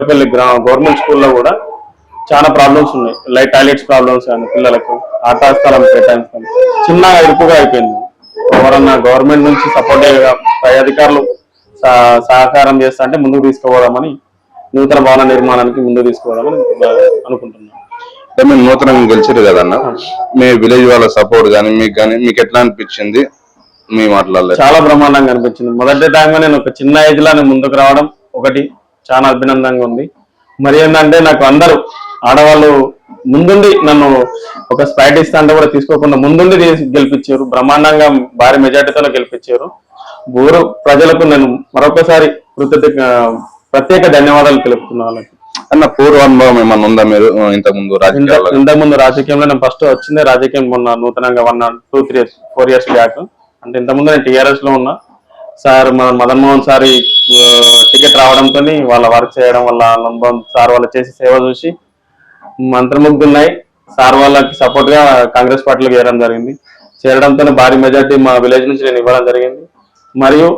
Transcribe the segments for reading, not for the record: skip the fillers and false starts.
Government స్కూల్లో కూడా చాలా ప్రాబ్లమ్స్ ఉన్నాయి. లైట్ టాయిలెట్స్ ప్రాబ్లమ్స్ కానీ పిల్లలకు ఆట స్థలం కేటాయించడం చిన్నగా ఇరుకుగా అయిపోయింది. ఎవరన్నా గవర్నమెంట్ నుంచి సపోర్టివ్గా పై అధికారులు సహకారం చేస్తా అంటే ముందుకు తీసుకుపోదామని నూతన భవన నిర్మాణానికి ముందుకు తీసుకుపోదామని అనుకుంటున్నాను. అంటే మీరు నూతనంగా గెలిచారు కదన్న, మీ విలేజ్ వాళ్ళ సపోర్ట్ కానీ మీకు ఎట్లా అనిపించింది? మీ మాట్లాడలేదు చాలా బ్రహ్మాండంగా అనిపించింది. మొదటి టైంగా నేను ఒక చిన్న ఏజ్ లో ముందుకు రావడం ఒకటి చాలా అభినందంగా ఉంది. మరి ఏంటంటే నాకు అందరూ ఆడవాళ్ళు ముందుండి నన్ను ఒక స్పైట్ ఇస్తా అంటే కూడా తీసుకోకుండా ముందుండి గెలిపించారు. బ్రహ్మాండంగా భారీ మెజార్టీతో గెలిపించారు. ఊరు ప్రజలకు నేను మరొకసారి ప్రత్యేక ధన్యవాదాలు తెలుపుతున్నా. వాళ్ళకి అన్న పూర్వ అనుభవం ఏమన్నా ఉందా? మీరు ఇంతకుముందు రాజకీయంలో నేను ఫస్ట్ వచ్చిందే రాజకీయం మొన్న నూతనంగా 4 years బ్యాక్. అంటే ఇంతకుముందు నేను టీఆర్ఎస్ లో ఉన్నా సార్. మన మదన్ మోహన్ సార్ టికెట్ రావడంతో వాళ్ళ వర్క్ చేయడం వల్ల అనుభవం సార్ వాళ్ళు చేసి సేవ చూసి మంత్రముగ్ధులున్నాయి. సార్ వాళ్ళకి సపోర్ట్ గా కాంగ్రెస్ పార్టీలో చేరడంతో భారీ మెజార్టీ మా విలేజ్ నుంచి నేను ఇవ్వడం జరిగింది. మరియు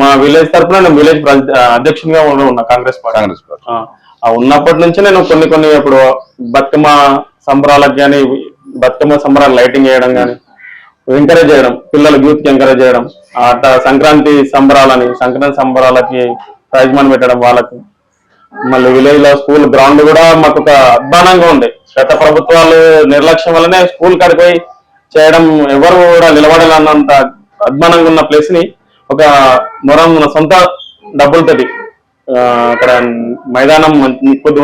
మా విలేజ్ తరఫున నేను విలేజ్ అధ్యక్షునిగా ఉన్నా కాంగ్రెస్ పార్టీ. ఉన్నప్పటి నుంచి నేను కొన్ని ఇప్పుడు బతుకమ్మ సంబరాలకు కానీ బతుకమ్మ సంబరాలు లైటింగ్ చేయడం కానీ ఎంకరేజ్ చేయడం, పిల్లలు యూత్ కి ఎంకరేజ్ చేయడం, సంక్రాంతి సంబరాలకి ప్రైజ్ మనీ పెట్టడం వాళ్ళకి. మళ్ళీ విలేజ్ లో స్కూల్ గ్రౌండ్ కూడా మాకు ఒక అధ్వానంగా ఉండే. గత ప్రభుత్వాలు నిర్లక్ష్యం వల్లనే స్కూల్ కడిపోయి చేయడం, ఎవరు కూడా నిలబడాలన్నంత అధ్వానంగా ఉన్న ప్లేస్ ని ఒక సొంత డబ్బులతోటి అక్కడ మైదానం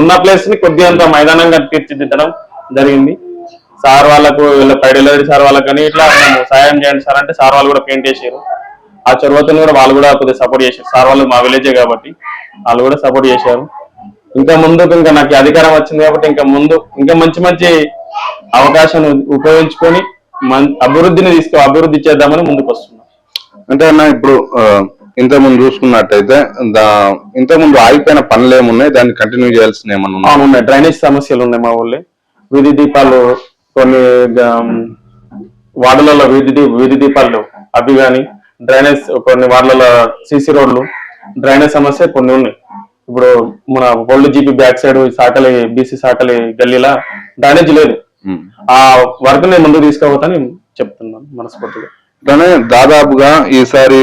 ఉన్న ప్లేస్ ని కొద్దిగంత మైదానంగా తీర్చిదిద్దడం జరిగింది. సార్ వాళ్ళకు పైడెలరీ సార్ వాళ్ళకి కానీ ఇట్లా సాయం చేయండి సార్ అంటే సార్ వాళ్ళు కూడా పెయింట్ చేశారు. ఆ చొరవతను కూడా వాళ్ళు కూడా కొద్దిగా సపోర్ట్ చేశారు. సార్ వాళ్ళు మా విలేజే కాబట్టి వాళ్ళు కూడా సపోర్ట్ చేశారు. ఇంకా నాకు అధికారం వచ్చింది కాబట్టి ఇంకా మంచి అవకాశాన్ని ఉపయోగించుకొని అభివృద్ధి చేద్దామని ముందుకు వస్తున్నాం. అంటే అన్న ఇప్పుడు ఇంతకుముందు చూసుకున్నట్టయితే ఇంతకుముందు ఆగిపోయిన పనులు ఏమున్నాయి, దాన్ని కంటిన్యూ చేయాల్సిన ఏమన్నా ఉన్నాయి? డ్రైనేజ్ సమస్యలు ఉన్నాయి మా ఊళ్ళో. వీధి దీపాలు కొన్ని వార్డులలో వీధి దీపాలు అవి కానీ, డ్రైనేజ్ కొన్ని వార్డులలో సీసీ రోడ్లు, డ్రైనేజ్ సమస్య కొన్ని ఉన్నాయి. ఇప్పుడు మన ఓల్డ్ జీపీ బ్యాక్ సైడ్ సాకలి బీసీ సాకలి గల్లీలా డ్రైనేజ్ లేదు. ఆ వర్క్ నేను ముందుకు తీసుకుపోతాను చెప్తున్నాను మనస్ఫూర్తిగా. కానీ దాదాపుగా ఈసారి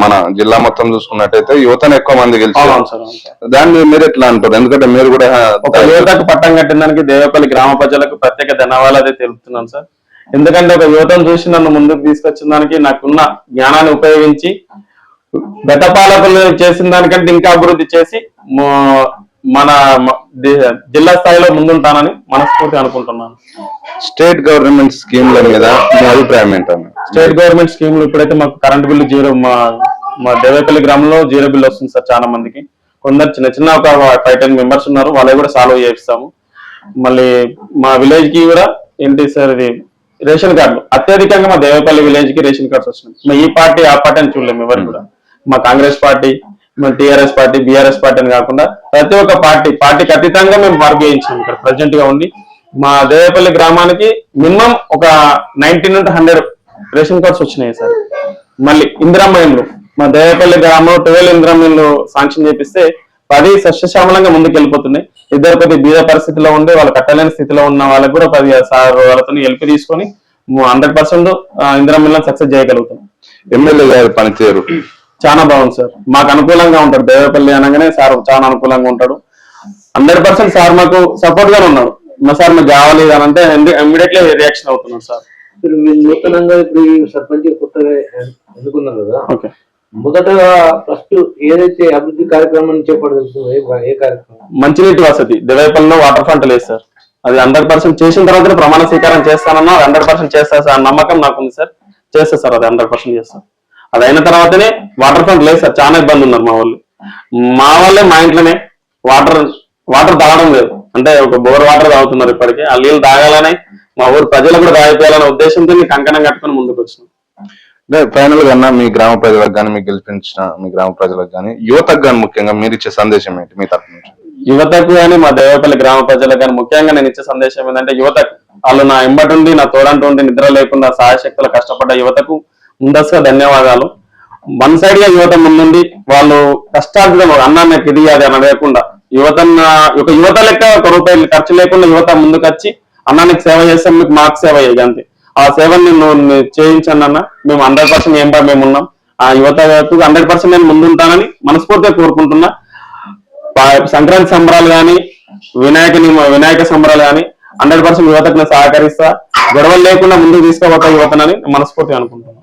మన జిల్లా మొత్తం చూసుకున్నట్టయితే యువతను ఎక్కువ మంది గెలిచారు. దాన్ని మీరు ఎట్లా అంటారు? ఎందుకంటే మీరు కూడా ఒక యువతకు పట్టం కట్టిన దానికి దేవపల్లి గ్రామ ప్రజలకు ప్రత్యేక ధన్యవాదాలు తెలుపుతున్నాను సార్. ఎందుకంటే ఒక యువతను చూసి నన్ను ముందుకు తీసుకొచ్చిన దానికి నాకున్న జ్ఞానాన్ని ఉపయోగించి గత పాలకులు చేసిన దానికంటే ఇంకా అభివృద్ధి చేసి మన జిల్లా స్థాయిలో ముందుంటానని మనస్ఫూర్తిగా అనుకుంటున్నాను. స్టేట్ గవర్నమెంట్ స్కీమ్ల మీద మీ అభిప్రాయం ఏంటన్నా? స్టేట్ గవర్నమెంట్ స్కీమ్లు ఇప్పుడైతే మాకు కరెంట్ బిల్లు జీరో. మా దేవపల్లి గ్రామంలో జీరో బిల్లు వస్తుంది సార్ చాలా మందికి. కొందరు చిన్న ఒక 5-10 మెంబర్స్ ఉన్నారు, వాళ్ళకి కూడా సాల్వ్ చేపిస్తాము. మళ్ళీ మా విలేజ్ కి కూడా ఏంటి సార్ ఇది రేషన్ కార్డులు అత్యధికంగా మా దేవపల్లి విలేజ్ కి రేషన్ కార్డ్స్ వస్తున్నాయి. ఈ పార్టీ ఆ పార్టీ అని చూడలేము ఎవరు కూడా. మా కాంగ్రెస్ పార్టీ, మా టీఆర్ఎస్ పార్టీ, బీఆర్ఎస్ పార్టీ అని కాకుండా ప్రతి ఒక్క పార్టీకి అతీతంగా మేము వర్క్ చేయించాము. ఇక్కడ ప్రజెంట్ గా ఉంది మా దేవపల్లి గ్రామానికి మినిమం ఒక 90 నుండి 100 రేషన్ కార్డ్స్ వచ్చినాయి సార్. మళ్ళీ ఇందిరమ్మ ఇండ్లు మా దేవపల్లి గ్రామంలో 12 ఇందిరమ్మ ఇండ్లు శాంక్షన్ చేపిస్తే 10 సస్యశ్యామలంగా ముందుకు వెళ్ళిపోతున్నాయి. ఇద్దరు కొద్ది బీద పరిస్థితిలో ఉండి వాళ్ళు కట్టలేని స్థితిలో ఉన్న వాళ్ళకి కూడా 10 సార్ వాళ్ళతో హెల్ప్ తీసుకొని 100% ఇందిరమ్మ ఇండ్లను సక్సెస్ చేయగలుగుతున్నాం. ఎమ్మెల్యే గారి పనితీరు చాలా బాగుంది సార్. మాకు అనుకూలంగా ఉంటాడు. దేవపల్లి అనగానే సార్ చాలా అనుకూలంగా ఉంటాడు. 100% సార్ మాకు సపోర్ట్ గానే ఉన్నాడు. మా సార్ మాకు కావాలి అని అంటే ఇమ్మీడియట్లీ రియాక్షన్ అవుతున్నాడు సార్. మీరు నూతనంగా ఇప్పుడు సర్పంచ్ కొత్తగా ఎన్నుకున్నారు కదా, మొదటగా ఫస్ట్ ఏదైతే అభివృద్ధి కార్యక్రమం చేపడుతుందో ఏ కార్యక్రమం? మంచినీటి వసతి దేవపల్లిలో వాటర్ ఫ్రంట్ లేదు సార్. అది 100% చేసిన తర్వాత ప్రమాణ స్వీకారం చేస్తానన్నా 100% చేస్తా సార్. నమ్మకం నాకు ఉంది సార్. చేస్తా సార్, అది 100% చేస్తాను. అది అయిన తర్వాతనే వాటర్ ఫ్రంట్ లేదు సార్. చాలా ఇబ్బంది ఉన్నారు మా వాళ్ళే మా ఇంట్లోనే వాటర్ తాగడం లేదు. అంటే ఒక బోర్ వాటర్ తాగుతున్నారు ఇప్పటికీ. ఆ నీళ్ళు తాగాలని మా ఊరు ప్రజలు కూడా తాగిపోయాలనే ఉద్దేశంతో కంకణం కట్టుకుని ముందుకు వచ్చినాం. ఫైనల్ గా మీ గ్రామ ప్రజలకు కానీ, మీకు గెలిపించిన మీ గ్రామ ప్రజలకు కానీ, యువతకు కానీ ముఖ్యంగా మీరు ఇచ్చే సందేశం ఏంటి మీ తరఫు నుంచి? యువతకు కానీ మా దేవపల్లి గ్రామ ప్రజలకు కానీ ముఖ్యంగా నేను ఇచ్చే సందేశం ఏంటంటే, యువతకు వాళ్ళు నా ఎంబటుండి నా తోడంటుండి నిద్ర లేకుండా సహాయశక్తులు కష్టపడ్డ యువతకు ముందస్తుగా ధన్యవాదాలు. వన్ సైడ్ గా యువత ముందుండి వాళ్ళు కష్టార్థం అన్నాన్ని ఇది అది అని లేకుండా యువత లెక్క 1 రూపాయి ఖర్చు లేకుండా యువత ముందుకొచ్చి అన్నానికి సేవ చేస్తాం, మీకు మాకు సేవ చేయాలి అంతే. ఆ సేవని నువ్వు చేయించండి అన్న, మేము 100% ఏం మేము ఉన్నాం. ఆ యువతకు 100% నేను ముందుంటానని మనస్ఫూర్తిగా కోరుకుంటున్నా. సంక్రాంతి సంబరాలు కానీ వినాయక సంబరాలు కానీ 100% యువతకు నేను సహకరిస్తా. గొడవలు లేకుండా ముందుకు తీసుకోబోతా యువతనని మనస్ఫూర్తిగా అనుకుంటున్నాను.